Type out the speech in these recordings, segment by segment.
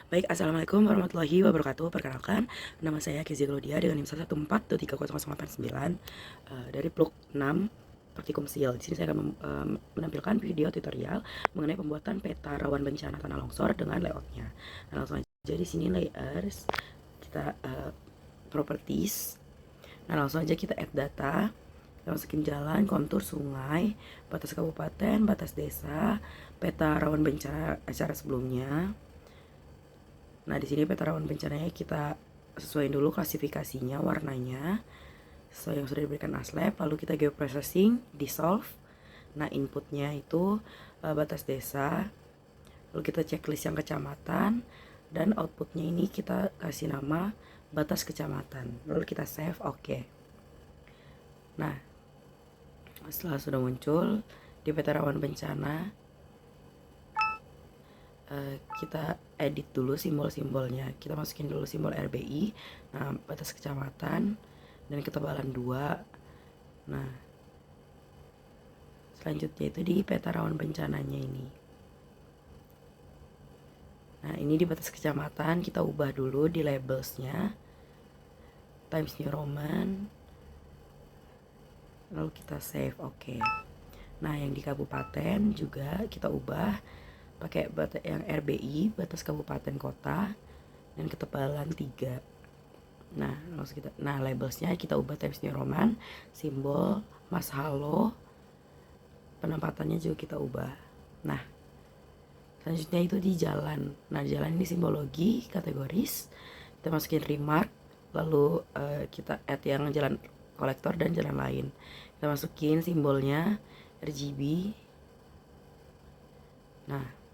Baik, Assalamualaikum warahmatullahi wabarakatuh. Perkenalkan, nama saya Kezia Glodia dengan NIM 114230089 dari Pluk 6 Praktikum SIL. Di sini saya akan menampilkan video tutorial mengenai pembuatan peta rawan bencana tanah longsor dengan layoutnya. Nah, langsung aja di sini layers, kita properties. Nah, langsung aja kita add data. Kita masukin jalan, kontur sungai, batas kabupaten, batas desa, peta rawan bencana acara sebelumnya. Nah, di sini peta rawan bencananya kita sesuaiin dulu klasifikasinya, warnanya sesuai yang sudah diberikan ASLab. Lalu kita geoprocessing, dissolve. Nah, inputnya itu batas desa. Lalu kita checklist yang kecamatan, dan outputnya ini kita kasih nama batas kecamatan. Lalu kita save, oke. Nah, setelah sudah muncul di peta rawan bencana, kita edit dulu simbol-simbolnya. Kita masukin dulu simbol RBI, nah, batas kecamatan, dan ketebalan 2. Nah, selanjutnya itu di peta rawan bencananya ini. Nah, ini di batas kecamatan kita ubah dulu di labelsnya Times New Roman, lalu kita save, oke. Nah, yang di kabupaten juga kita ubah pakai yang RBI, batas kabupaten kota, dan ketebalan 3. Nah, langsung labelsnya kita ubah Times New Roman, simbol Mas Halo, penempatannya juga kita ubah. Nah, selanjutnya itu di jalan. Nah, di jalan ini simbologi, kategoris, kita masukin remark, lalu kita add yang jalan kolektor dan jalan lain. Kita masukin simbolnya RGB. Nah,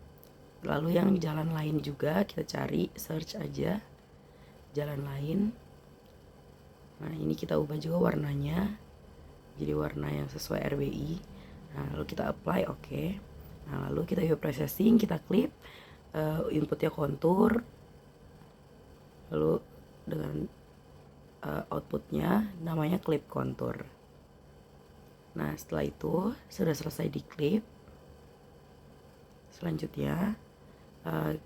lalu yang jalan lain juga kita cari, search aja jalan lain. Nah, ini kita ubah juga warnanya jadi warna yang sesuai RBI. Nah, lalu kita apply, oke. Nah, lalu kita processing, kita clip, inputnya kontur, lalu dengan outputnya namanya clip kontur. Nah, setelah itu sudah selesai di clip. Selanjutnya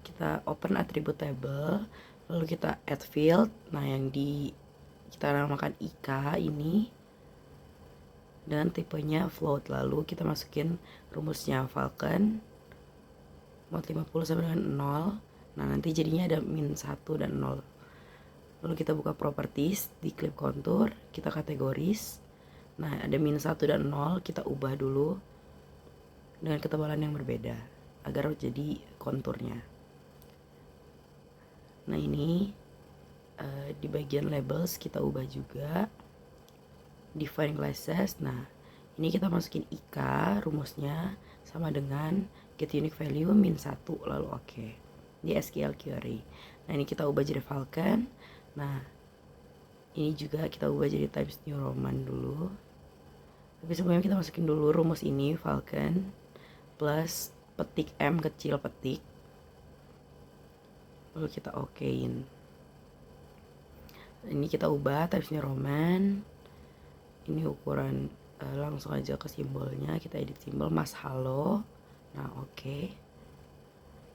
kita open attribute table, lalu kita add field. Nah, yang kita namakan IK ini, dan tipenya float. Lalu kita masukin rumusnya Falcon mod 50 sama dengan 0. Nah, nanti jadinya ada -1 dan 0. Lalu kita buka properties di clip contour, kita kategoris. Nah, ada -1 dan 0, kita ubah dulu dengan ketebalan yang berbeda agar jadi konturnya. Nah, ini di bagian labels kita ubah juga define classes. Nah, ini kita masukin IK, rumusnya sama dengan get unique value -1, lalu oke. Di SQL query. Nah, ini kita ubah jadi Falcon. Nah, ini juga kita ubah jadi Times New Roman dulu. Tapi sebelumnya kita masukin dulu rumus ini, Falcon plus petik M kecil petik, lalu kita okein. Ini kita ubah Times New Roman. Ini ukuran, langsung aja ke simbolnya, kita edit simbol Mas Halo. Nah, oke.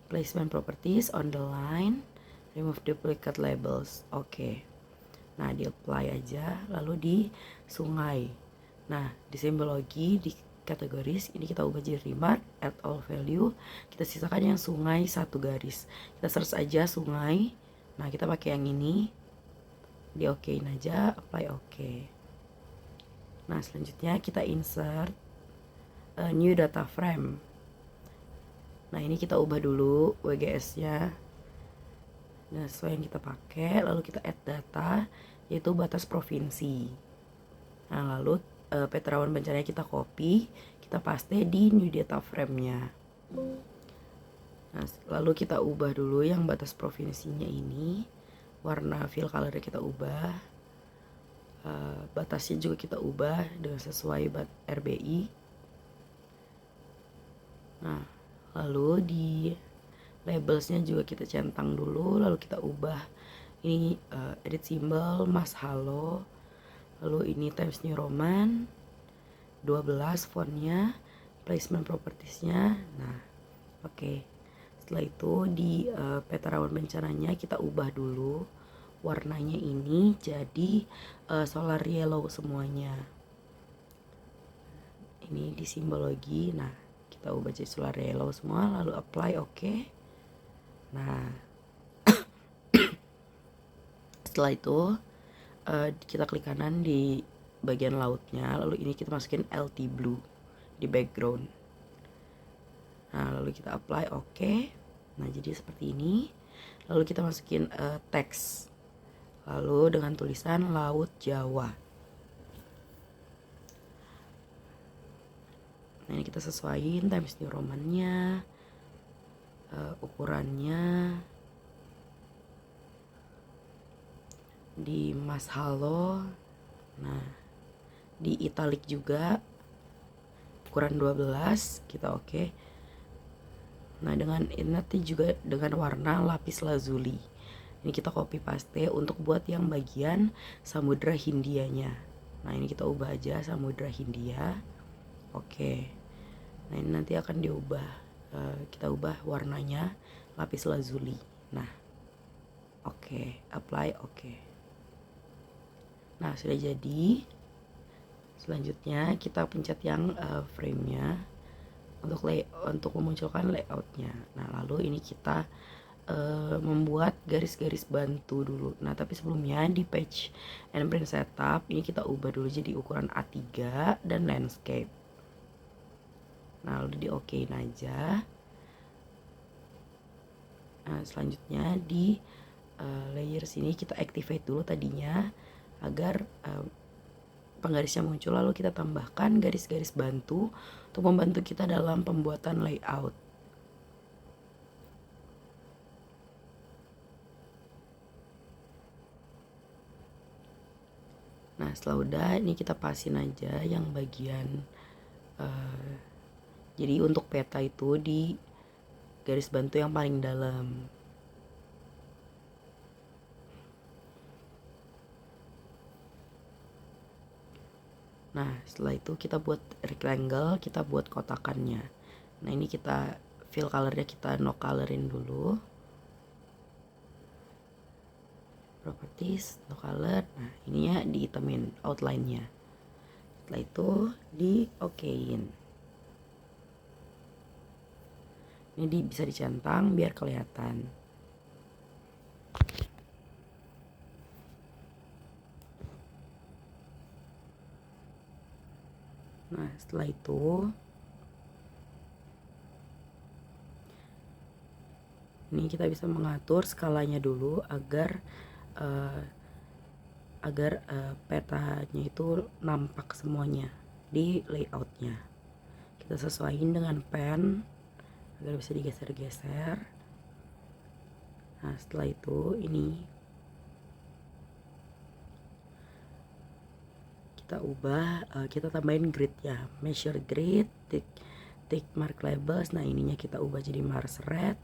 Placement properties on the line, remove duplicate labels, oke. Nah, di apply aja, lalu di sungai. Nah, di simbologi, di kategoris, ini kita ubah jadi remark, add all value, kita sisakan yang sungai 1 garis. Kita search aja sungai. Nah, kita pakai yang ini, di okein aja, apply oke. Nah, selanjutnya kita insert new data frame. Nah, ini kita ubah dulu WGS-nya. Nah, sesuai yang kita pakai, lalu kita add data, yaitu batas provinsi. Nah, lalu peta rawan bencananya kita copy, kita paste di new data frame-nya. Nah, lalu kita ubah dulu yang batas provinsinya ini, warna fill color kita ubah, batasnya juga kita ubah dengan sesuai RBI. Nah, lalu di labelsnya juga kita centang dulu, lalu kita ubah ini edit symbol Mas Halo, lalu ini Times New Roman 12 fontnya, placement propertiesnya. Nah, oke. setelah itu di peta rawan bencananya kita ubah dulu warnanya ini jadi solar yellow semuanya. Ini di simbologi. Nah, kita ubah jadi solar yellow semua, lalu apply oke. Nah, setelah itu kita klik kanan di bagian lautnya, lalu ini kita masukin LT blue di background. Nah, lalu kita apply oke. Nah, jadi seperti ini. Lalu kita masukin teks, lalu dengan tulisan Laut Jawa. Nah, ini kita sesuaiin Times New Roman-nya, ukurannya di Mas Halo. Nah, di italic juga ukuran 12 kita oke. Nah, dengan ini nanti juga dengan warna lapis lazuli. Ini kita copy paste untuk buat yang bagian Samudra Hindianya. Nah, ini kita ubah aja Samudra Hindia. Oke. Nah, ini nanti akan diubah. Kita ubah warnanya lapis lazuli. Nah, oke, apply oke. Nah, sudah jadi. Selanjutnya kita pencet yang frame-nya untuk memunculkan layoutnya. Nah, lalu ini kita membuat garis-garis bantu dulu. Nah, tapi sebelumnya di page and print setup ini kita ubah dulu jadi ukuran A3 dan landscape. Nah, lalu di okein aja. Nah, selanjutnya di layer sini kita activate dulu tadinya agar penggarisnya muncul, lalu kita tambahkan garis-garis bantu untuk membantu kita dalam pembuatan layout. Nah, setelah udah ini kita pasin aja yang bagian jadi untuk peta itu di garis bantu yang paling dalam. Nah, setelah itu kita buat rectangle, kita buat kotakannya. Nah, ini kita fill colornya kita no colorin dulu. Properties, no color. Nah, ininya dihitamin outline-nya. Setelah itu di okein. Ini bisa dicentang biar kelihatan. Nah, setelah itu ini kita bisa mengatur skalanya dulu agar petanya itu nampak semuanya di layoutnya. Kita sesuaiin dengan pen agar bisa digeser-geser. Nah, setelah itu ini kita ubah, kita tambahin grid ya, measure grid, tick mark labels. Nah, ininya kita ubah jadi Mars red.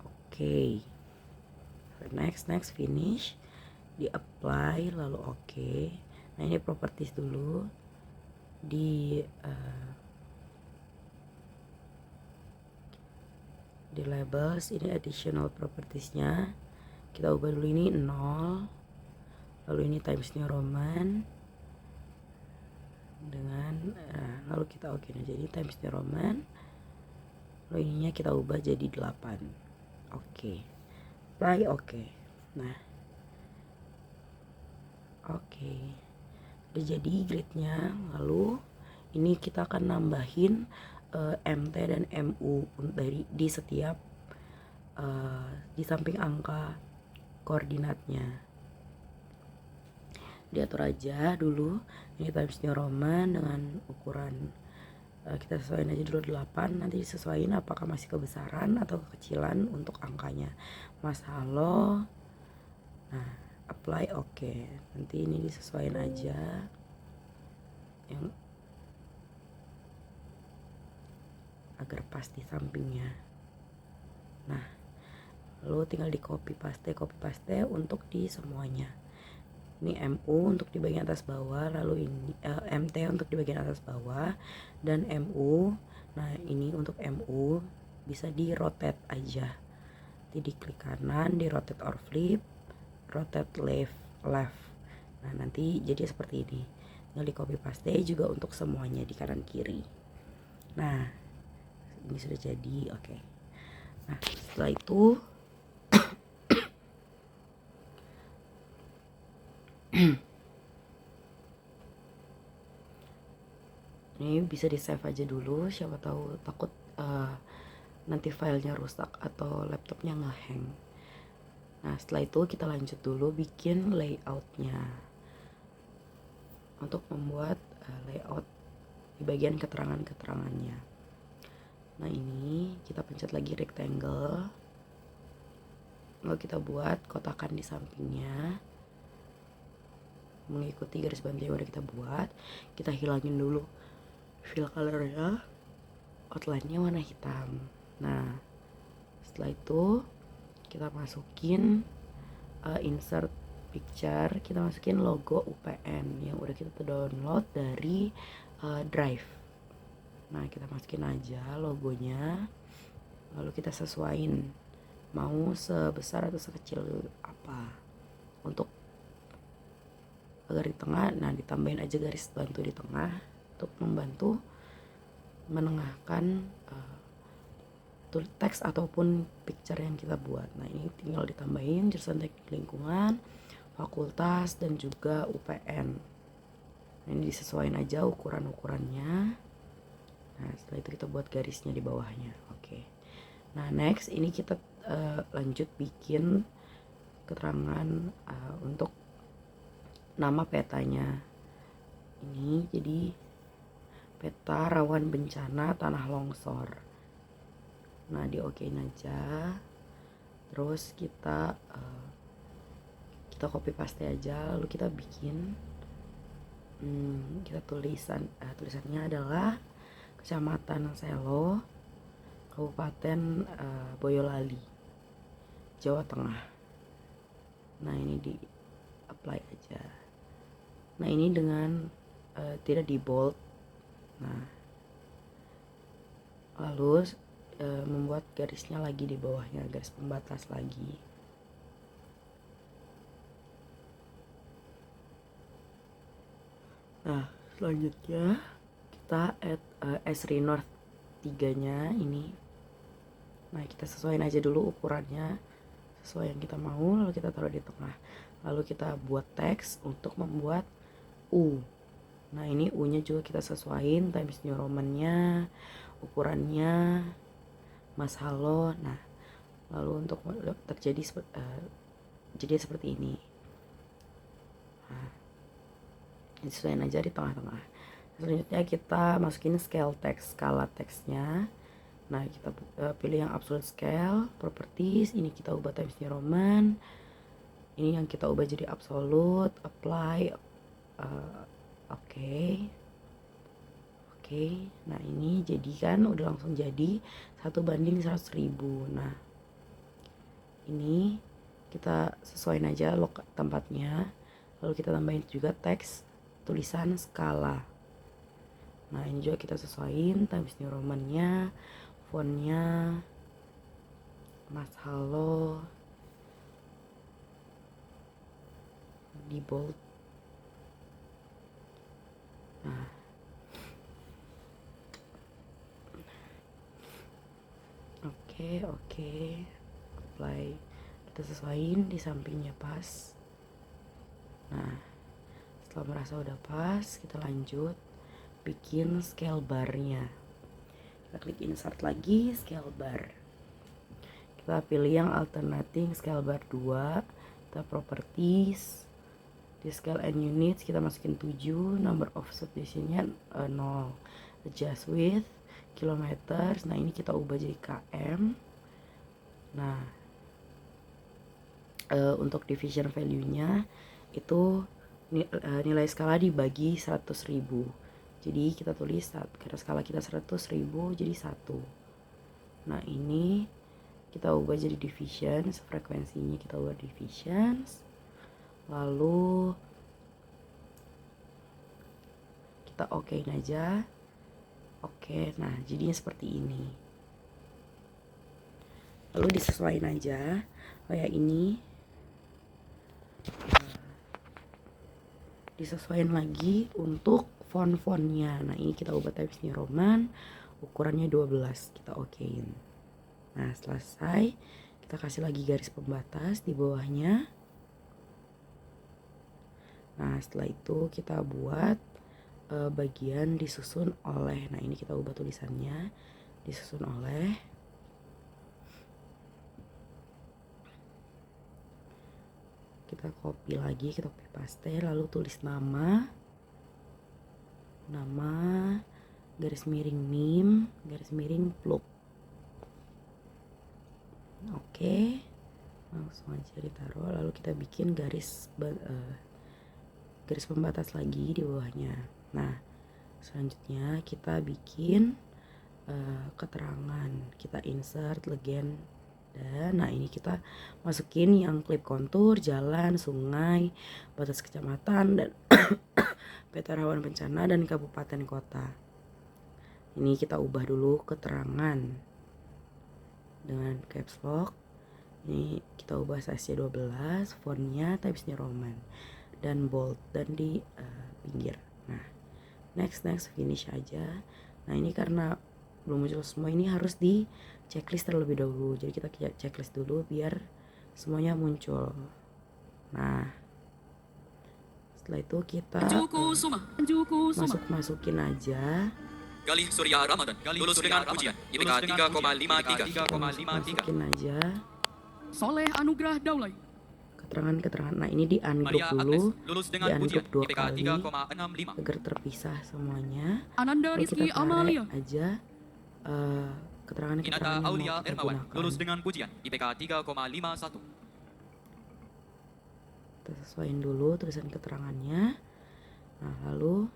Oke. Next finish, di apply lalu oke. Nah, ini properties dulu di labels, ini additional propertiesnya kita ubah dulu, ini 0, lalu ini Times New Roman dengan lalu kita oke aja jadi Times New Roman, lalu ininya kita ubah jadi 8. Oke. Apply oke. Nah, oke, udah jadi gridnya. Lalu ini kita akan nambahin MT dan MU di setiap di samping angka koordinatnya. Diatur aja dulu. Ini Times New Roman dengan ukuran kita sesuaiin aja dulu 8. Nanti disesuaiin apakah masih kebesaran atau kekecilan untuk angkanya. Mas Halo. Nah, apply oke. Nanti ini disesuaiin aja yang agar pas di sampingnya. Nah, lalu tinggal di copy paste untuk di semuanya. Ini MU untuk di bagian atas bawah, lalu ini MT untuk di bagian atas bawah, dan MU. Nah, ini untuk MU bisa di rotate aja. Jadi klik kanan, di rotate or flip, rotate left. Nah nanti jadi seperti ini. Tinggal di copy paste juga untuk semuanya di kanan kiri. Nah ini sudah jadi. Oke. Nah setelah itu ini bisa di save aja dulu, siapa tahu takut nanti filenya rusak atau laptopnya ngehang. Nah setelah itu kita lanjut dulu bikin layoutnya untuk membuat layout di bagian keterangannya. Nah ini kita pencet lagi rectangle, lalu kita buat kotakan di sampingnya mengikuti garis bantu yang udah kita buat. Kita hilangin dulu fill colornya, outline-nya warna hitam. Nah setelah itu kita masukin insert picture, kita masukin logo UPN yang udah kita download dari Drive. Nah kita masukin aja logonya, lalu kita sesuaiin mau sebesar atau sekecil apa untuk agar di tengah. Nah ditambahin aja garis bantu di tengah untuk membantu menengahkan teks ataupun picture yang kita buat. Nah ini tinggal ditambahin jurusan teknik lingkungan, fakultas, dan juga UPN. Nah ini disesuaikan aja ukurannya. Nah setelah itu kita buat garisnya di bawahnya. Oke. Nah next ini kita lanjut bikin keterangan untuk nama petanya. Ini jadi peta rawan bencana tanah longsor. Nah di okein aja, terus kita copy paste aja, lalu kita bikin kita tulisannya adalah Kecamatan Selo, Kabupaten Boyolali, Jawa Tengah. Nah ini di apply aja. Nah ini dengan tidak di bold. Nah lalu membuat garisnya lagi di bawahnya, garis pembatas lagi. Nah selanjutnya kita add Esri North 3 nya ini. Nah kita sesuaiin aja dulu ukurannya sesuai yang kita mau, lalu kita taruh di tengah. Lalu kita buat teks untuk membuat U. Nah ini U nya juga kita sesuaiin Times New Roman-nya, ukurannya, Mas Halo. Nah lalu untuk terjadi jadi seperti ini. Nah disesuaikan aja di tengah-tengah. Selanjutnya kita masukin skala teksnya. Nah kita pilih yang absolute scale, properties, ini kita ubah Times New Roman, ini yang kita ubah jadi absolute, apply, oke. Nah ini jadi kan udah langsung jadi 1:100.000. Nah ini kita sesuaiin aja tempatnya, lalu kita tambahin juga teks tulisan skala. Nah ini juga kita sesuaiin Times New Roman-nya, fontnya, Mas Halo, di bold. Nah oke, apply, kita sesuaiin di sampingnya pas. Nah setelah merasa udah pas, kita lanjut bikin scale barnya. Kita klik insert lagi, scale bar. Kita pilih yang alternating scale bar 2, kita properties, di scale and units kita masukin 7, number of subdivisionnya 0, adjust width kilometers. Nah ini kita ubah jadi km. Nah untuk division value-nya itu nilai skala dibagi 100.000. Jadi kita tulis karena skala kita 100.000 jadi 1. Nah ini kita ubah jadi divisions, frekuensinya kita ubah divisions, lalu kita okein aja. Oke, nah jadinya seperti ini. lalu disesuaikan aja kayak ini. Disesuaikan lagi untuk font-fontnya. Nah ini kita ubah Times New Roman, ukurannya 12, kita okein. Nah selesai, kita kasih lagi garis pembatas di bawahnya. Nah setelah itu kita buat bagian disusun oleh. Nah ini kita ubah tulisannya, disusun oleh. Kita copy lagi, kita copy paste, lalu tulis nama, garis miring NIM, garis miring plug. Oke, langsung aja ditaruh, lalu kita bikin garis pembatas lagi di bawahnya. Nah selanjutnya kita bikin keterangan, kita insert legend. Nah ini kita masukin yang klip kontur, jalan, sungai, batas kecamatan, dan peta rawan bencana dan kabupaten kota. Ini kita ubah dulu keterangan dengan caps lock. Ini kita ubah size 12, fontnya Times New Roman dan bold dan di pinggir. Nah next finish aja. Nah ini karena belum muncul semua, ini harus di checklist terlebih dahulu. Jadi kita checklist dulu biar semuanya muncul. Nah setelah itu kita masukin aja. Galih Surya Ramadan lulus dengan ujian IPK 3,53. Masukin aja Soleh Anugrah Daulay. keterangan. Nah ini di ungroup dulu, di ungroup 2 kali 3,65 agar terpisah semuanya. Ananda Lalu Rizky kita tarik Amalia aja keterangan Inata yang mau Aulia kita Ermawan gunakan. lulus dengan pujian IPK 3,51. Kita sesuaiin dulu tulisan keterangannya. Nah lalu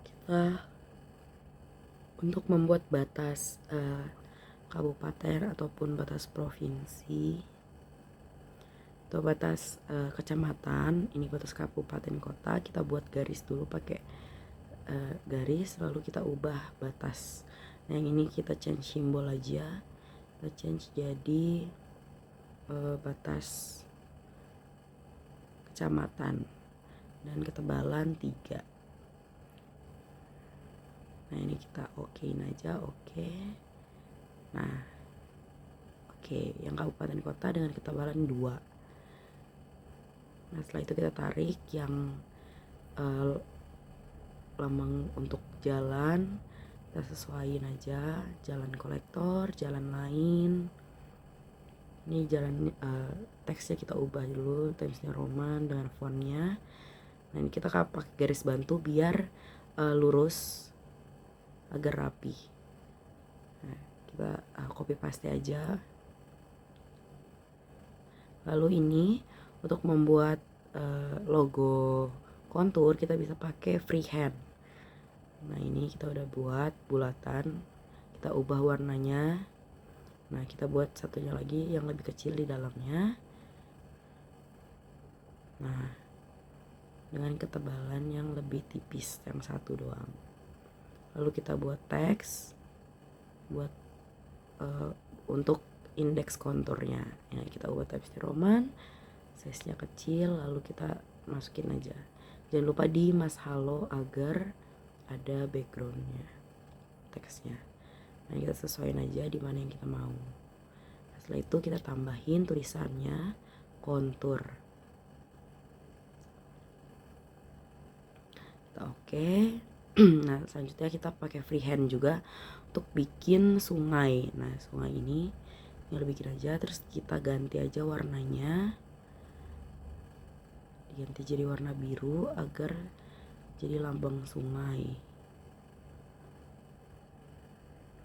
kita untuk membuat batas kabupaten ataupun batas provinsi atau batas kecamatan, ini batas kabupaten kota, kita buat garis dulu pakai garis, lalu kita ubah batas. Nah yang ini kita change simbol aja, kita change jadi batas kecamatan dan ketebalan 3. Nah ini kita okein aja, oke. Nah oke, yang kabupaten kota dengan ketebalan 2. Nah setelah itu kita tarik yang lambang untuk jalan, kita sesuaiin aja, jalan kolektor, jalan lain. Ini jalan teksnya kita ubah dulu Times New Roman dengan fontnya. Nah ini kita pakai garis bantu biar lurus agar rapi. Nah, kita copy paste aja. Lalu ini untuk membuat logo kontur kita bisa pakai freehand. Nah ini kita udah buat bulatan, kita ubah warnanya. Nah kita buat satunya lagi yang lebih kecil di dalamnya. Nah dengan ketebalan yang lebih tipis, yang satu doang. Lalu kita buat teks, buat untuk indeks konturnya. Ya, kita ubah Times New Roman, size-nya kecil, lalu kita masukin aja. Jangan lupa di mas halo agar ada backgroundnya, teksnya. Nah kita sesuaiin aja di mana yang kita mau. Nah, setelah itu kita tambahin tulisannya kontur. Kita oke. Nah selanjutnya kita pakai freehand juga untuk bikin sungai. Nah sungai ini bikin aja, terus kita ganti aja warnanya, diganti jadi warna biru agar jadi lambang sungai.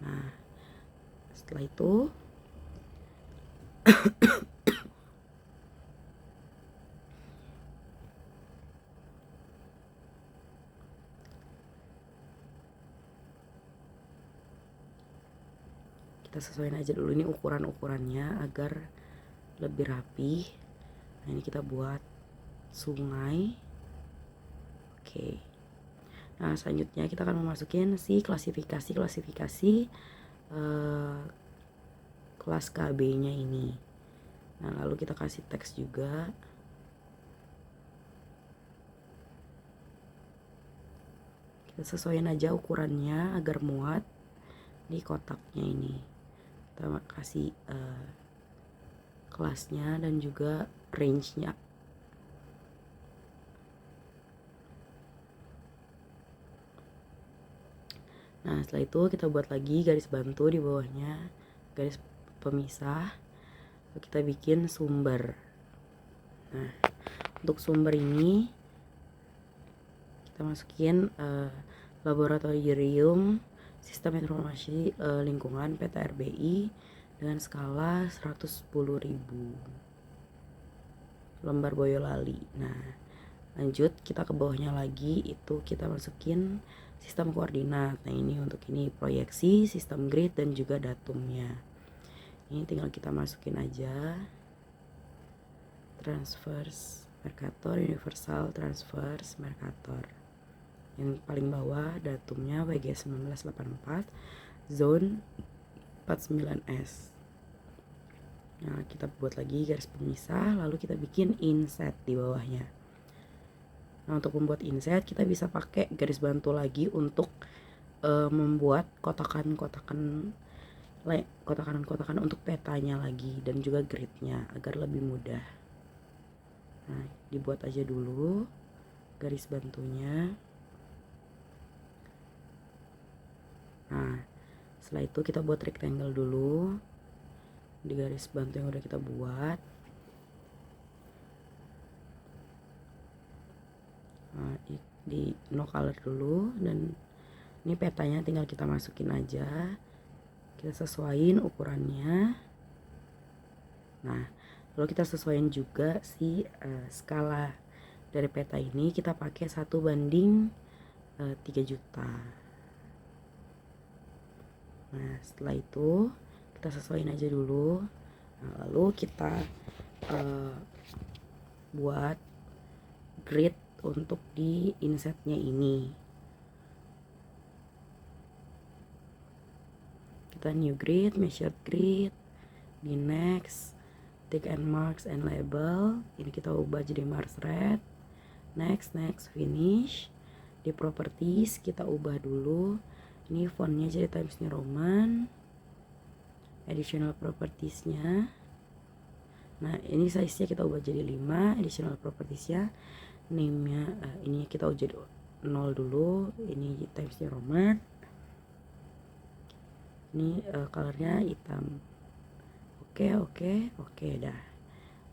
Nah setelah itu kita sesuaiin aja dulu ini ukurannya agar lebih rapi. Nah, ini kita buat sungai. Oke. Nah, selanjutnya kita akan memasukin si klasifikasi kelas KB-nya ini. Nah, lalu kita kasih teks juga. Kita sesuaiin aja ukurannya agar muat di kotaknya ini. Kita kasih kelasnya dan juga range-nya. Nah, setelah itu kita buat lagi garis bantu di bawahnya, garis pemisah. Lalu kita bikin sumber. Nah, untuk sumber ini kita masukin laboratorium sistem informasi lingkungan PT RBI dengan skala 110.000 lembar Boyolali. Nah, lanjut kita ke bawahnya lagi, itu kita masukin sistem koordinat. Nah, ini untuk ini proyeksi, sistem grid dan juga datumnya. Ini tinggal kita masukin aja. Transverse Mercator, universal transverse Mercator. Yang paling bawah datumnya WG 1984, zone 49S. Nah, kita buat lagi garis pemisah, lalu kita bikin inset di bawahnya. Nah, untuk membuat inset kita bisa pakai garis bantu lagi untuk membuat kotakan-kotakan untuk petanya lagi dan juga gridnya agar lebih mudah. Nah, dibuat aja dulu garis bantunya. Nah, setelah itu kita buat rectangle dulu di garis bantu yang udah kita buat. Nah, di no color dulu, dan ini petanya tinggal kita masukin aja, kita sesuaiin ukurannya. Nah, lalu kita sesuaiin juga si skala dari peta ini, kita pakai 1:3 juta. Nah, setelah itu kita sesuaiin aja dulu. Nah, lalu kita buat grid untuk di insetnya ini. Kita new grid, measured grid, di next, tick and marks and label. Ini kita ubah jadi Mars red. Next, finish. Di properties kita ubah dulu. Ini fontnya jadi Times New Roman. Additional propertiesnya. Nah, ini size-nya kita ubah jadi 5. Additional propertiesnya, name-nya ini kita ubah jadi 0 dulu. Ini Times New Roman. Ini colornya hitam. Oke, dah.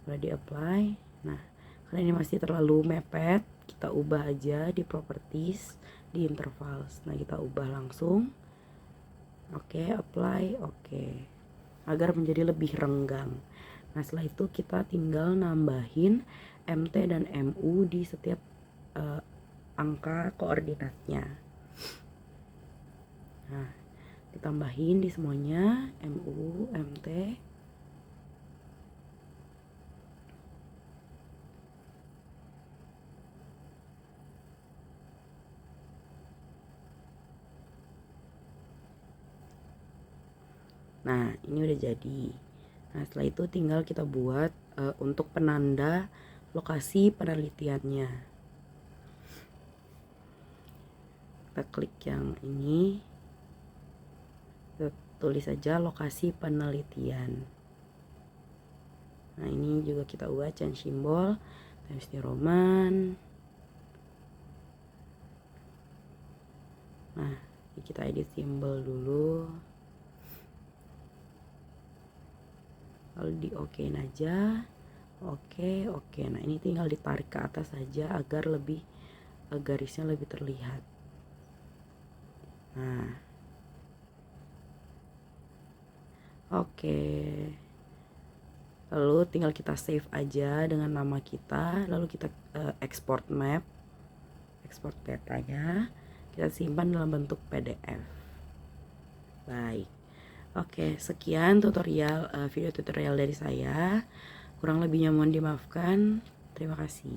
Udah di apply. Nah, karena ini masih terlalu mepet, kita ubah aja di properties, di intervals. Nah, kita ubah langsung. Oke, apply. Oke, agar menjadi lebih renggang. Nah, setelah itu kita tinggal nambahin MT dan MU di setiap angka koordinatnya. Nah, ditambahin di semuanya MU, MT. Nah, ini udah jadi. Nah, setelah itu tinggal kita buat untuk penanda lokasi penelitiannya. Kita klik yang ini, kita tulis aja lokasi penelitian. Nah, ini juga kita ubah change symbol Times New Roman. Nah, kita edit simbol dulu, lalu di okein aja. Oke. Nah, ini tinggal ditarik ke atas saja agar lebih garisnya lebih terlihat. Nah, oke. Lalu tinggal kita save aja dengan nama kita, lalu kita export map, export petanya, kita simpan dalam bentuk PDF. Baik. Oke, sekian tutorial video tutorial dari saya. Kurang lebihnya mohon dimaafkan. Terima kasih.